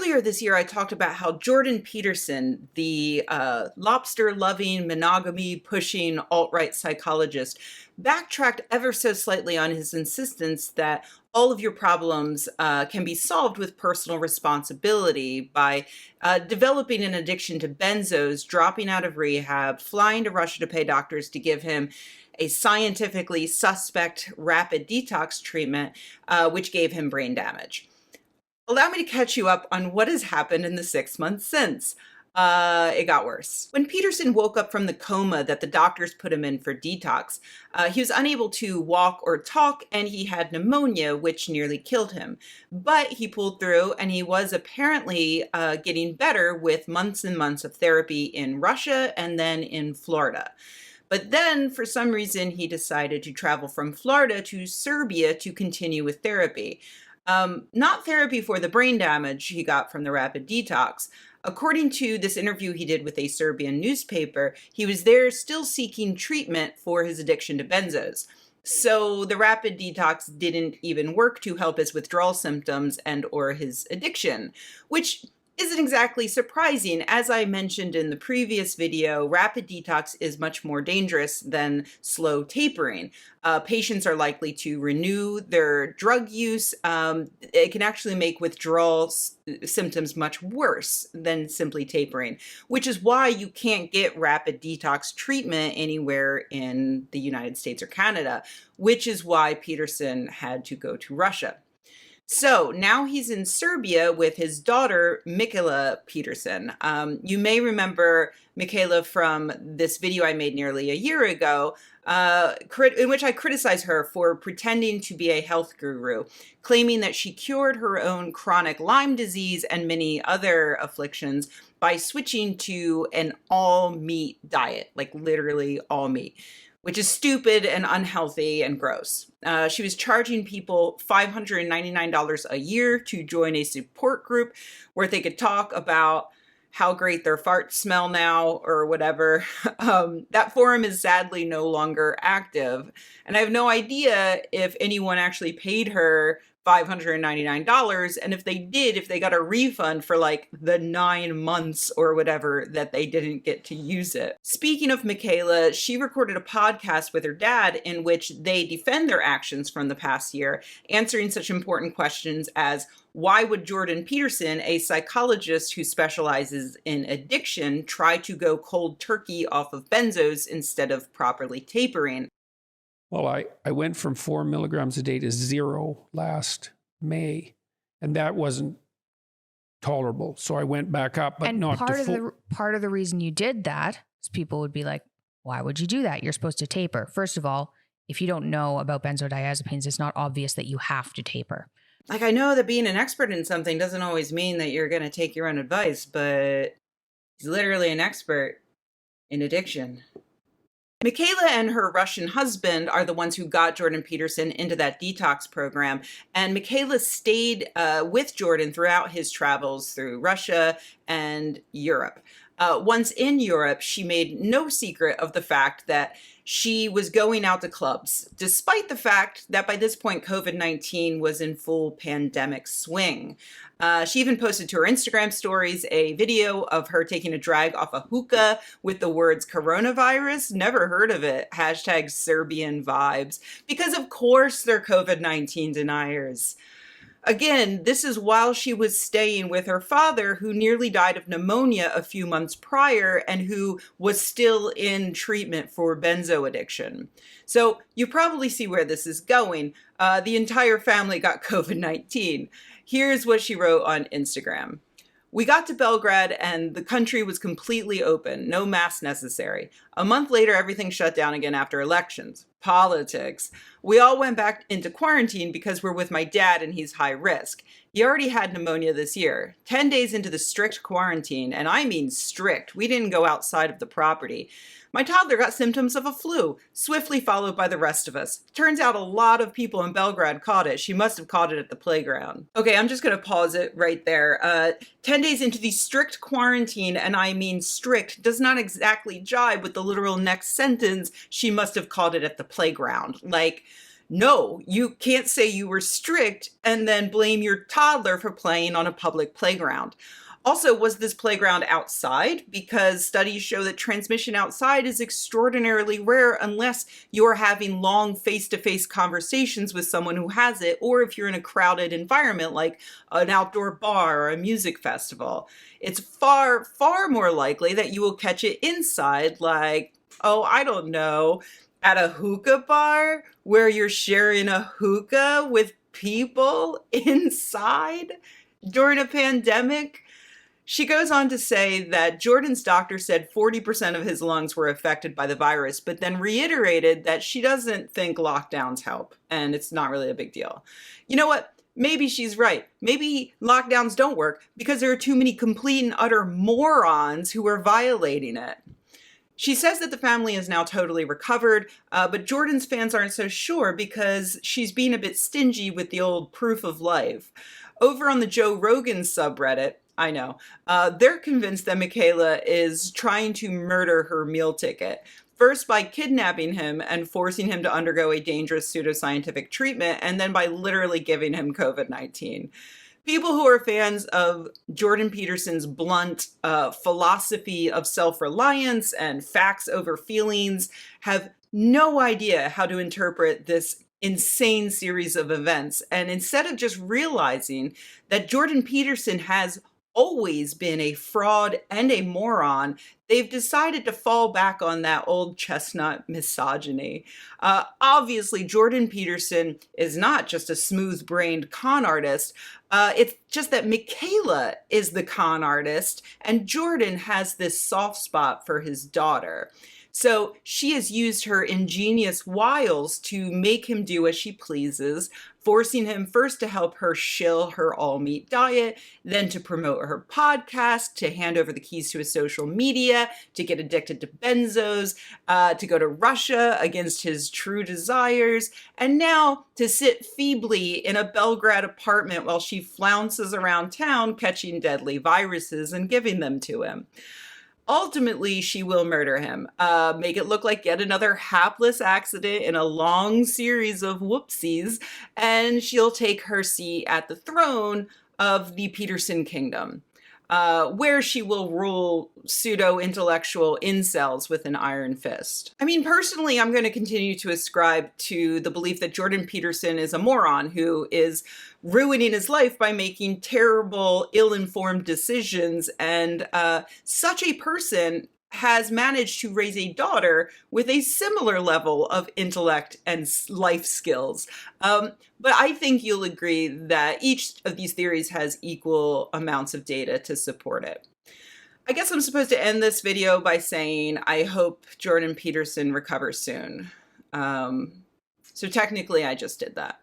Earlier this year, I talked about how Jordan Peterson, the lobster-loving, monogamy-pushing alt-right psychologist, backtracked ever so slightly on his insistence that all of your problems can be solved with personal responsibility by developing an addiction to benzos, dropping out of rehab, flying to Russia to pay doctors to give him a scientifically suspect rapid detox treatment, which gave him brain damage. Allow me to catch you up on what has happened in the 6 months since. It got worse. When Peterson woke up from the coma that the doctors put him in for detox, he was unable to walk or talk, and he had pneumonia, which nearly killed him. But he pulled through, and he was apparently getting better with months and months of therapy in Russia and then in Florida. But then, for some reason, he decided to travel from Florida to Serbia to continue with therapy. Not therapy for the brain damage he got from the rapid detox. According to this interview he did with a Serbian newspaper, he was there still seeking treatment for his addiction to benzos. So the rapid detox didn't even work to help his withdrawal symptoms and or his addiction, which isn't exactly surprising. As I mentioned in the previous video, rapid detox is much more dangerous than slow tapering. Patients are likely to renew their drug use. It can actually make withdrawal symptoms much worse than simply tapering, which is why you can't get rapid detox treatment anywhere in the United States or Canada, which is why Peterson had to go to Russia. So now he's in Serbia with his daughter, Mikhaila Peterson. You may remember Mikhaila from this video I made nearly a year ago, in which I criticized her for pretending to be a health guru, claiming that she cured her own chronic Lyme disease and many other afflictions by switching to an all-meat diet, like literally all meat, which is stupid and unhealthy and gross. She was charging people $599 a year to join a support group where they could talk about how great their farts smell now or whatever. That forum is sadly no longer active. And I have no idea if anyone actually paid her $599, and if they did, if they got a refund for like the 9 months or whatever that they didn't get to use it. Speaking of Mikhaila, she recorded a podcast with her dad in which they defend their actions from the past year, answering such important questions as, why would Jordan Peterson, a psychologist who specializes in addiction, try to go cold turkey off of benzos instead of properly tapering? Well, I went from 4 milligrams a day to 0 last May, and that wasn't tolerable. So I went back up, but not to full. Part of the reason you did that is people would be like, why would you do that? You're supposed to taper. First of all, if you don't know about benzodiazepines, it's not obvious that you have to taper. Like, I know that being an expert in something doesn't always mean that you're going to take your own advice, but he's literally an expert in addiction. Mikhaila and her Russian husband are the ones who got Jordan Peterson into that detox program, and Mikhaila stayed with Jordan throughout his travels through Russia and Europe. Once in Europe, she made no secret of the fact that she was going out to clubs, despite the fact that by this point, COVID-19 was in full pandemic swing. She even posted to her Instagram stories a video of her taking a drag off a hookah with the words coronavirus. Never heard of it. Hashtag Serbian vibes. Because of course they're COVID-19 deniers. Again, this is while she was staying with her father, who nearly died of pneumonia a few months prior and who was still in treatment for benzo addiction. So you probably see where this is going. The entire family got COVID-19. Here's what she wrote on Instagram. We got to Belgrade and the country was completely open, no masks necessary. A month later, everything shut down again after elections. Politics. We all went back into quarantine because we're with my dad and he's high risk. He already had pneumonia this year. 10 days into the strict quarantine, and I mean strict, we didn't go outside of the property. My toddler got symptoms of a flu, swiftly followed by the rest of us. Turns out a lot of people in Belgrade caught it. She must have caught it at the playground. Okay, I'm just going to pause it right there. 10 days into the strict quarantine, and I mean strict, does not exactly jibe with the literal next sentence, she must have caught it at the playground. Like, no, you can't say you were strict and then blame your toddler for playing on a public playground. Also, was this playground outside? Because studies show that transmission outside is extraordinarily rare unless you're having long face-to-face conversations with someone who has it, or if you're in a crowded environment like an outdoor bar or a music festival. It's far, far more likely that you will catch it inside, like, oh, I don't know, at a hookah bar where you're sharing a hookah with people inside during a pandemic. She goes on to say that Jordan's doctor said 40% of his lungs were affected by the virus, but then reiterated that she doesn't think lockdowns help, and it's not really a big deal. You know what? Maybe she's right. Maybe lockdowns don't work because there are too many complete and utter morons who are violating it. She says that the family is now totally recovered, but Jordan's fans aren't so sure because she's being a bit stingy with the old proof of life. Over on the Joe Rogan subreddit, I know, they're convinced that Mikhaila is trying to murder her meal ticket. First by kidnapping him and forcing him to undergo a dangerous pseudoscientific treatment, and then by literally giving him COVID-19. People who are fans of Jordan Peterson's blunt philosophy of self-reliance and facts over feelings have no idea how to interpret this insane series of events. And instead of just realizing that Jordan Peterson has always been a fraud and a moron, they've decided to fall back on that old chestnut misogyny. Obviously, Jordan Peterson is not just a smooth-brained con artist. It's just that Mikhaila is the con artist, and Jordan has this soft spot for his daughter. So she has used her ingenious wiles to make him do as she pleases, forcing him first to help her shill her all-meat diet, then to promote her podcast, to hand over the keys to his social media, to get addicted to benzos, to go to Russia against his true desires, and now to sit feebly in a Belgrade apartment while she flounces around town catching deadly viruses and giving them to him. Ultimately, she will murder him, make it look like yet another hapless accident in a long series of whoopsies, and she'll take her seat at the throne of the Peterson kingdom, where she will rule pseudo-intellectual incels with an iron fist. I mean, personally, I'm going to continue to ascribe to the belief that Jordan Peterson is a moron who is ruining his life by making terrible, ill-informed decisions. And such a person has managed to raise a daughter with a similar level of intellect and life skills. But I think you'll agree that each of these theories has equal amounts of data to support it. I guess I'm supposed to end this video by saying I hope Jordan Peterson recovers soon. So technically, I just did that.